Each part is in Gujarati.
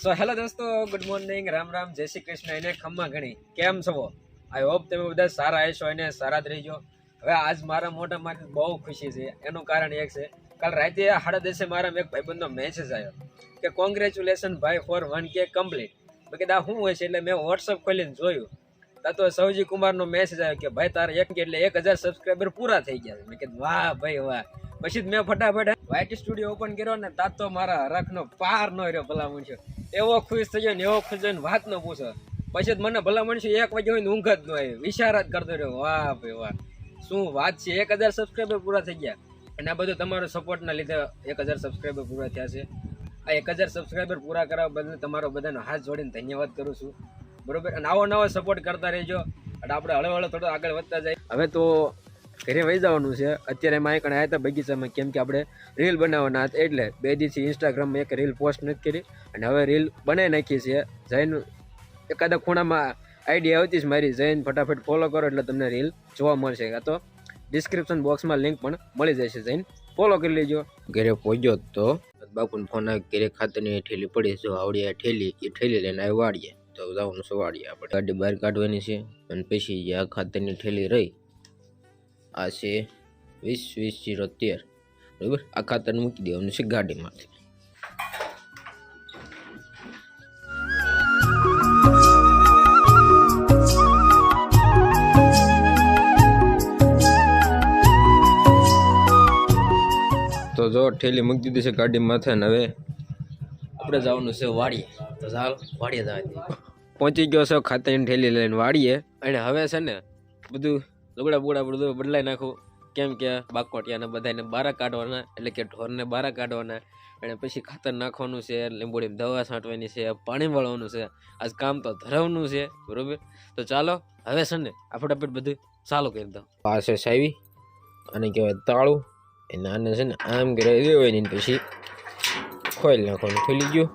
સો હેલો દોસ્તો, ગુડ મોર્નિંગ, રામ રામ, જય શ્રી કૃષ્ણ એને ખમ્મા ઘણી. કેમ છો? આઈ હોપ તમે બધા સારા હશો અને સારા જ રહીજો. હવે આજ મારા મોટામાંથી બહુ ખુશી છે. એનું કારણ એક છે, કાલ રાતે 10:30 મારા એક ભાઈબંધનો મેસેજ આવ્યો કે કોંગ્રેચ્યુલેશન ભાઈ ફોર 1K કમ્પ્લીટ. મેં કીધું શું હોય છે? એટલે મેં વોટ્સઅપ ખોલીને જોયું તો સૌજી કુમારનો મેસેજ આવ્યો કે ભાઈ તારે એટલે 1000 સબસ્ક્રાઈબર પૂરા થઈ ગયા. મેં કીધું વાહ ભાઈ વાહ. પછી મેં ફટાફટ વાઇટ સ્ટુડિયો ઓપન કર્યો ને તાત તો મારા હરખનો પાર ન રહ્યો. ભલા મનુષ્ય એવો ખુશ થઈ ગયો ને એવો ખુશ થઈને વાત ન પૂછો. પછી મને ભલા મનુષ્ય 1 વાગ્યા હોય ને ઊંઘ જ ન આવી, વિચાર જ કરતો રહ્યો. વાહ ભાઈ વાહ, શું વાત છે! 1000 સબસ્ક્રાઈબર પૂરા થઈ ગયા અને આ બધું તમારો સપોર્ટના લીધે 1000 સબસ્ક્રાઈબર પૂરા થયા છે. આ 1000 સબસ્ક્રાઈબર પૂરા કરવા બદલ તમારો બધાનો હાથ જોડીને ધન્યવાદ કરું છું. બરોબર, અને આવો નવો સપોર્ટ કરતા રહેજો એટલે આપણે હળવે થોડો આગળ વધતા જાય. હવે તો ઘરે વહી જવાનું છે. અત્યારે એમાં કણે આવ્યા હતા બગીચામાં, કેમ કે આપણે રીલ બનાવવાના હતા, એટલે 2 દિવસથી ઇન્સ્ટાગ્રામમાં એક રીલ પોસ્ટ નથી કરી અને હવે રીલ બનાવી નાખી છે. જઈને એકાદા ખૂણામાં આઈડિયા આવતી જ મારી, જઈને ફટાફટ ફોલો કરો એટલે તમને રીલ જોવા મળશે. આ તો ડિસ્ક્રિપ્શન બોક્સમાં લિંક પણ મળી જશે, જઈને ફોલો કરી લેજો. ઘરે પહોંચ્યો તો બાપુને ફોન આવી, ઘરે ખાતરની ઠેલી પડી, જો આવડી આ ઠેલી એ ઠેલી લઈને આવી વાળીએ તો જવાનું છે વાળીએ. આપણે ગાડી બહાર કાઢવાની છે અને પછી આ ખાતરની ઠેલી રહી, આ છે 20-20-013. બરાબર, આ ખાતર મૂકી દેવાનું છે ગાડીમાંથી. તો જો ઠેલી મૂકી દીધી છે ગાડી માથે ને હવે આપણે જવાનું છે વાડીએ. તો ચાલ વાડીએ જવા. પહોંચી ગયો છે ખાતરની ઠેલી લઈને વાડીએ. અને હવે છે ને બધું લુગડા બુગડા બધું બદલાઈ નાખું, કેમ કે બાકોટિયાને બધાને બહાર કાઢવાના, એટલે કે ઢોરને બહાર કાઢવાના. અને પછી ખાતર નાખવાનું છે, લીંબોડીમાં દવા છાંટવાની છે, પાણી વાળવાનું છે. આજ કામ તો ધરાવવાનું છે. બરોબર, તો ચાલો હવે છે ને આ ફટાફટ બધું ચાલુ કરી દો. આ છે સાવી, આને કહેવાય તાળું. એને આને છે ને આમ કરી દેવાય ને પછી ખોલી નાખવાનું. ખોલી ગયું.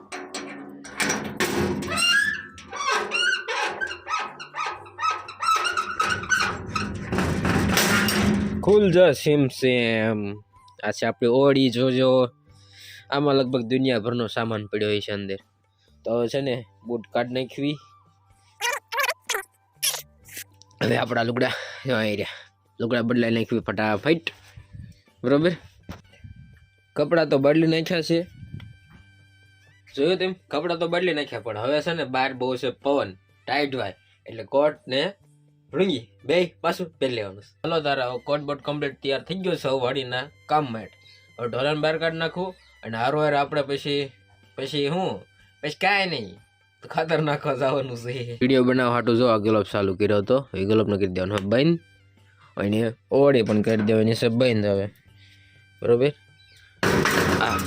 ખુલ જા સેમ સેમ. આ છે આપણી ઓળી. જોજો આમાં લગભગ દુનિયાભરનો સામાન પડ્યો હોય છે અંદર. તો હવે છે ને બૂટ કાઢ નાખવી. હવે આપણા લુગડા લુગડા બદલાઈ નાખવી ફટાફટ. બરોબર, કપડાં તો બદલી નાખ્યા છે, જોયું તેમ કપડાં તો બદલી નાખ્યા. પણ હવે છે ને બહાર બહુ છે પવન, ટાઈટ વાય, એટલે કોટ ને રૂંગી બે પાછું પહેરી લેવાનું. ચાલો તારા કોટ બોટ કમ્પ્લીટ તૈયાર થઈ ગયો છે વાડીના કામ માટે. હવે ઢોરાને બહાર કાઢી નાખું અને હારવાર આપણે પછી કાંઈ નહીં, ખાતર નાખવા જવાનું છે. વિડીયો બનાવવા હાટું જો આ ગલોપ ચાલુ કર્યો હતો, એ ગલોપને કરી દેવાનો બંધ, અને ઓળી પણ કરી દેવાની છે બંધ. હવે બરોબર, આ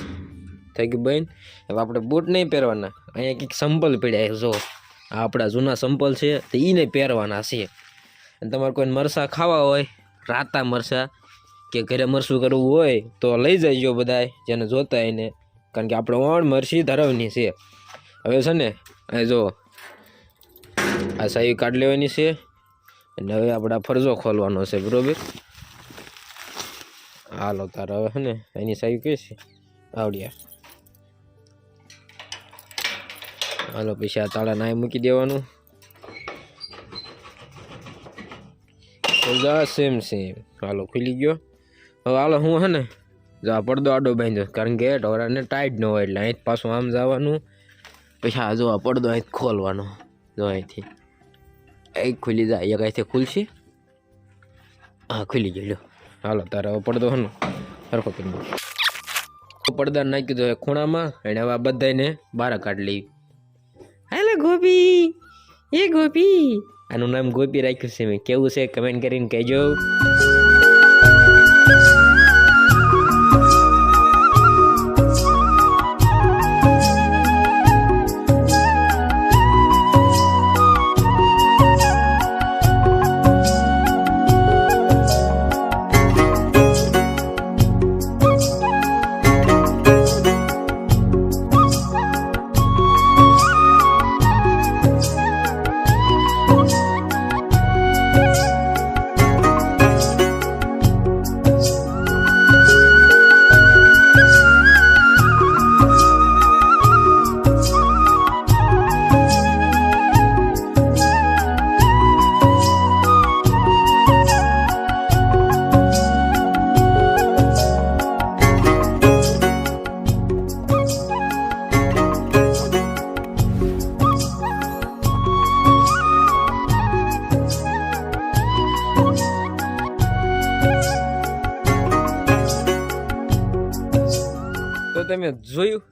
થઈ ગયું બંધ. હવે આપણે બૂટ નહીં પહેરવાના. અહીંયા કંઈક સંપલ પડ્યા, જો આ આપણા જૂના સંપલ છે તો એ નહીં પહેરવાના છે. અને તમારે કોઈ મરસા ખાવા હોય, રાતા મરસા કે ઘરે મરસું કરવું હોય તો લઈ જજો બધા જેને જોતા એને, કારણ કે આપણે ઓણ મરસી ધરાવની છે. હવે છે ને આ જો આ સાવી કાઢી લેવાની છે અને હવે આપણે ફરજો ખોલવાનો છે. બરોબર, હાલો તારે હવે છે ને એની સાવી કઈ છે આવડ્યા. હાલો પછી આ તાળા નાય મૂકી દેવાનું. Same same. હાલો ખુલી ગયો. હવે હાલો હું છે ને જા પડદો આડો બાંધ્યો, કારણ કે ઢોરાને ટાઈટ ન હોય એટલે અહીં પાછું આમ જવાનું. પછી આ જો આ પડદો અહીં ખોલવાનો, જો અહીંથી અહીં ખુલી જાય. એક અહીંથી ખુલશે, હા ખુલી ગયો. લો હાલો તારે હવે પડદો હે ને સરખો કરી દો. પડદા નાખી દો ખૂણામાં અને હવે આ બધાને બહાર કાઢી લઈ. હાલો ગોપી, એ ગોપી. આનું નામ ગોપી રાખ્યું છે મેં. કેવું છે કમેન્ટ કરીને કહેજો. તમે જોયું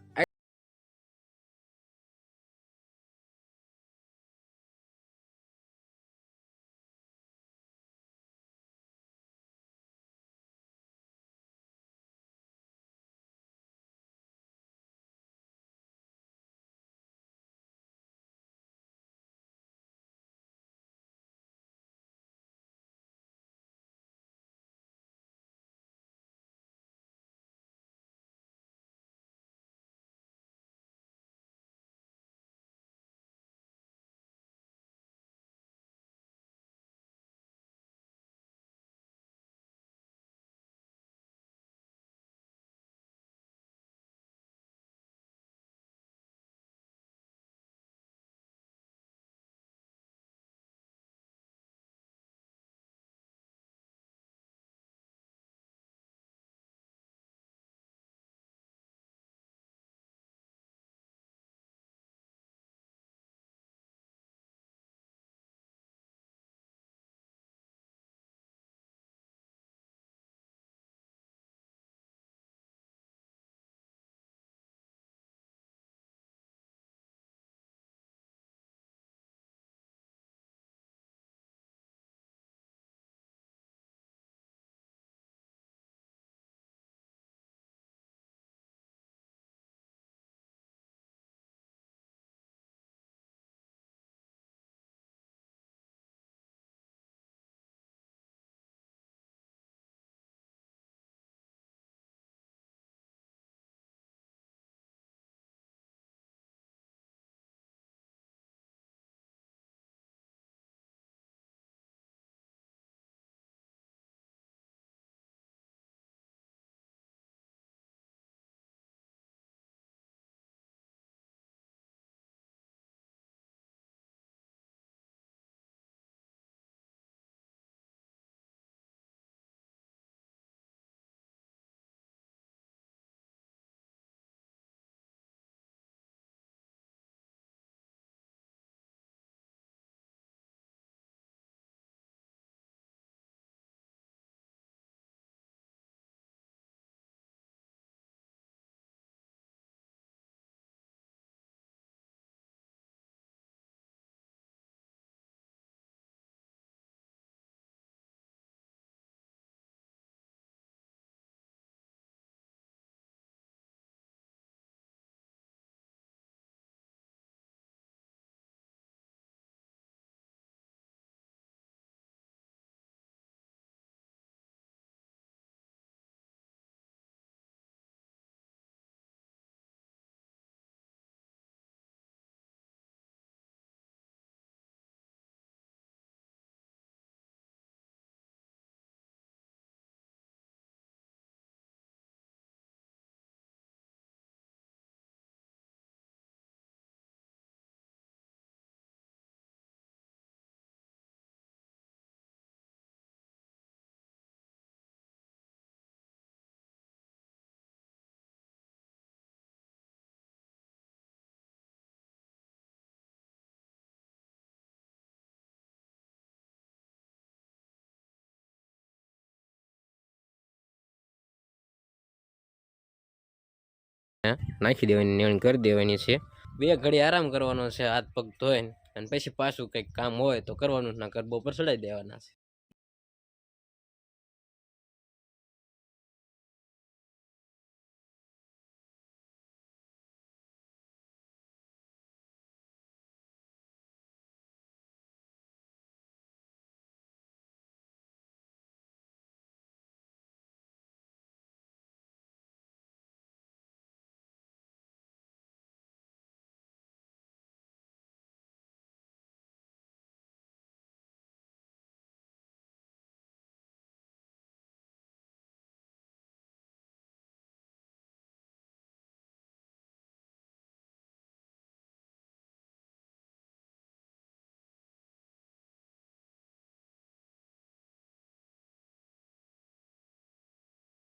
નાખી દેવાની નેણ કરી દેવાની છે. 2 ઘડી આરામ કરવાનો છે હાથ પગ ધોઈને, અને પછી પાછું કંઈક કામ હોય તો કરવાનું, ના કર બપોર ચડાવી દેવાના છે.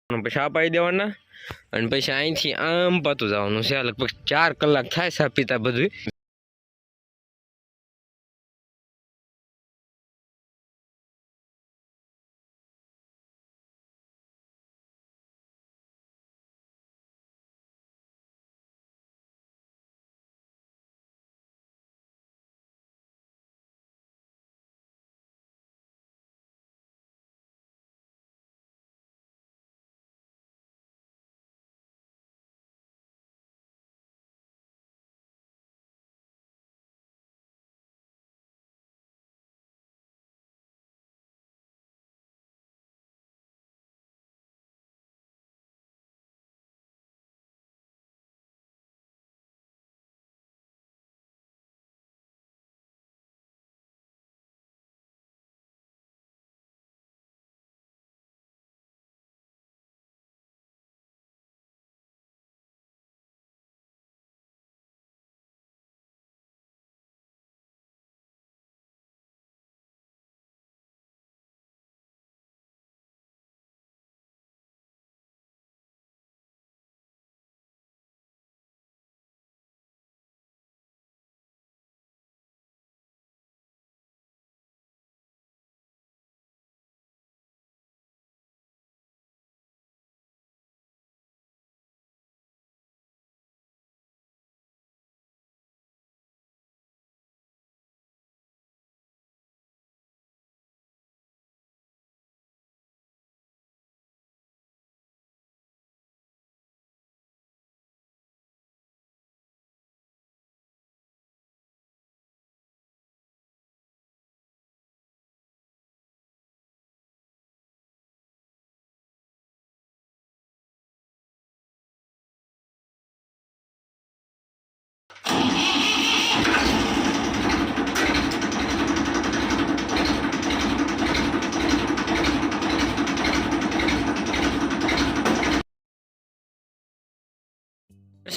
પછી આ પાઈ દેવાના, અને પછી અહીંથી આમ પાતું જવાનું છે. લગભગ 4 કલાક થાય સા પીતા બધું.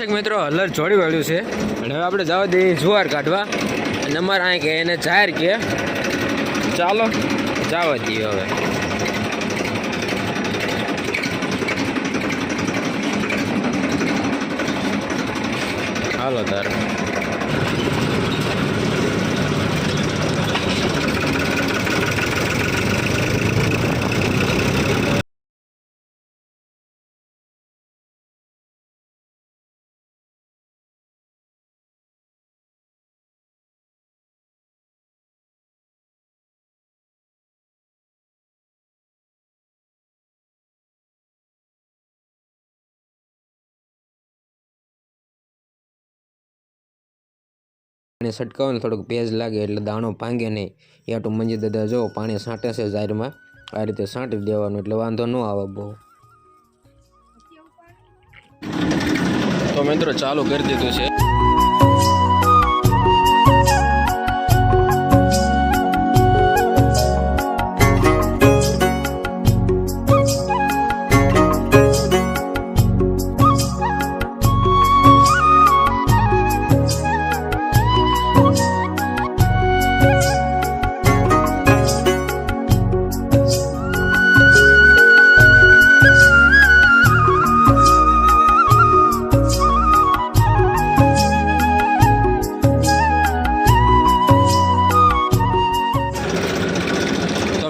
દર્શક મિત્રો હલર જોડી વાળ્યું છે અને હવે આપણે જવા દઈએ જુવાર કાઢવા અને અમારે અહીં કે એને જાહેર કે ચાલો જવા દઈએ હવે હાલો તાર પાણી છટકાવે ને થોડુંક ભેજ લાગે એટલે દાણો ભાંગે નહીં યા તો મંજી દાદા જો પાણી છાંટે છે જાહેરમાં આ રીતે છાંટી દેવાનું એટલે વાંધો ન આવે બહુ તો મિત્રો ચાલુ કરી દીધું છે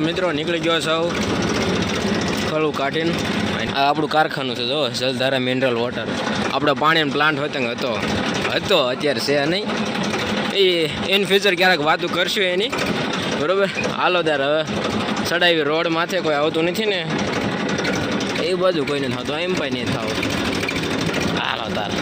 મિત્રો નીકળી ગયો સૌ ખળું કાઢીને આ આપણું કારખાનું છે જો જલધારા મિનરલ વોટર આપણે પાણીનો પ્લાન્ટ હતો અત્યારે છે નહીં એ ઇન ફ્યુચર ક્યારેક વાતો કરશું એની બરોબર હાલો તાર હવે ચડાવી રોડ માથે કોઈ આવતું નથી ને એ બધું કોઈને થતું એમ પણ નહીં થવું હાલો તાર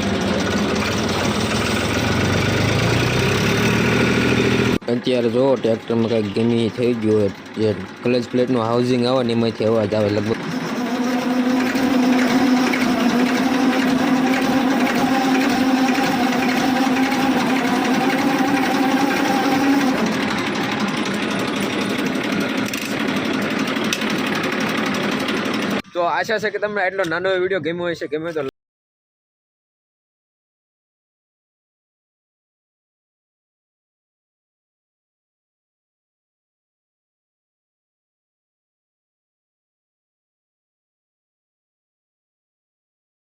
અત્યારે જો ટ્રેક્ટરમાં કંઈક ગમી થઈ ગયું જે ક્લચ પ્લેટનું હાઉસિંગ આવે ને એમાંથી અવાજ આવે લગભગ તો આશા છે કે તમને એટલો નાનો વિડીયો ગમ્યો હશે ગમે તો